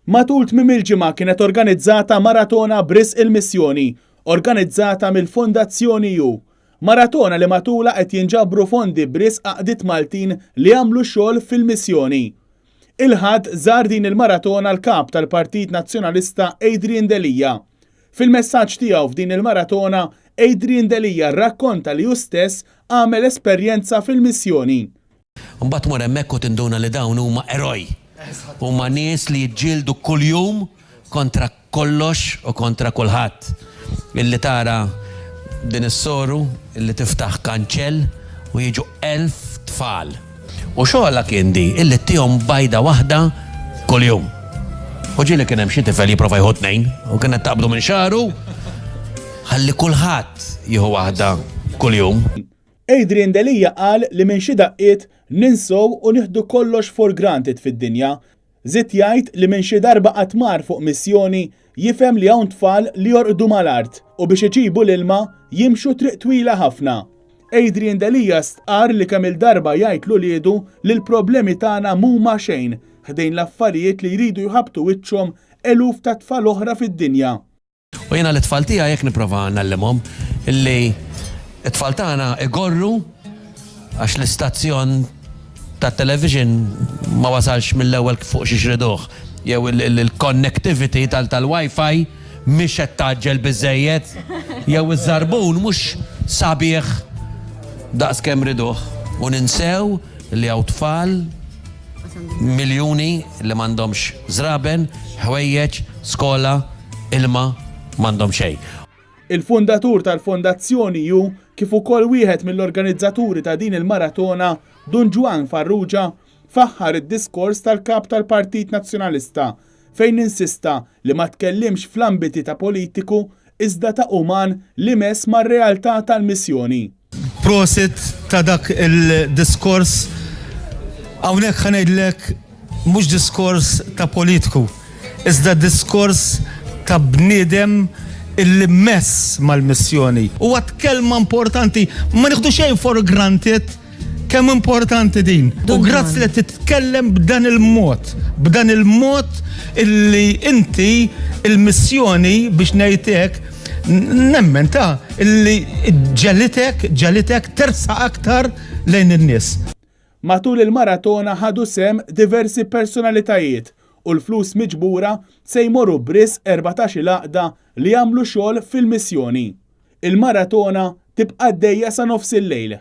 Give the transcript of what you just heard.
Matul tmiem il-ġimgħa kienet organizzata maratona bris il-missjoni, organizzata mill-Fondazzjoni Ju. Maratona li matula qed jinġabru fondi bris għaqdiet Maltin li għamlu xogħol fil-missjoni. Il-ħadd żar din il-maratona l-kap tal-Partit Nazzjonalista Adrian Delia. Fil-messaġġ tiegħu f'din il-maratona, Adrian Delia rrakkonta li hu stess għamel esperjenza fil-missjoni. Mbagħad mor hemmhekk u tinduna li dawn huma eroj. Huma nies li jiġġieldu kuljum kontra kollox u kontra kulħadd. Illi tara din is-soru illi tiftaħ kanċell u jiġu 1000 tfal. U xogħla kien di illi tihom bajda waħda kuljum. U ġieli kien hemm xi tifel jipprova jieħu tnejn u kienet taqbdu minn xaru ħalli kulħadd jieħu waħda kuljum. Adrian Delia qal li minn xi daqqiet ninsow u nieħdu kollox for granted fid-dinja. Żied jgħid li minn xi darba qatt mar fuq missjoni jifhem li hawn tfal li jorqdu mal-art u biex iġibu l-ilma jimxu triq twila ħafna. Adrian Delia stqar li kemm il-darba jgħid luliedu li l-problemi tagħna mhuma xejn ħdejn l-affarijiet li jridu jħabbtu wiċċhom eluf ta' tfal oħra fid-dinja. U jiena l-tfal tiegħi jekk nipprova nallimhom illi it-tfal tagħna igorru għax l-istazzjon tat-television ma wasalx mill-ewwel fuq xi xriduh. Jew il-connectivity tal-Wi-Fi mhix qed taġġel biżżejjed, jew iż-żarbun mhux sabiħ daqskemm riduh. U ninsew li hawn tfal miljuni li m'għandhomx żraben, ħwejjeġ, skola, ilma m'għandhom xejn. Il-fundatur tal-Fondazzjoni Ju kif ukoll wieħed mill-organizzaturi ta' din il-maratona, Don Juan Farrugia, faħħar id-diskors tal-kap tal-Partit Nazzjonalista fejn insista li ma tkellimx fl-ambiti ta' politiku iżda ta' uman li mess mar-realtà tal-missjoni. Prosit ta' dak il-diskors hawnhekk ħanejdlek mhux diskors ta' politiku, iżda diskors ta' bniedem illi mess mal-missjoni. U għat kelma importanti, ma nieħdu xejn for granted, kemm importanti din. U grazzi li titkellem b'dan il-mod illi inti il-missjoni biex ngħidlek nemmen ta' illi ġalitek tersa aktar lejn in-nies. Matul il-maratona ħadu sem diversi personalitajiet u l-flus miġbura se jmorru bris 14 laqda li jagħmlu xogħol fil-missjoni. Il-maratona tibqa' għaddejja sa nofs il-lejl.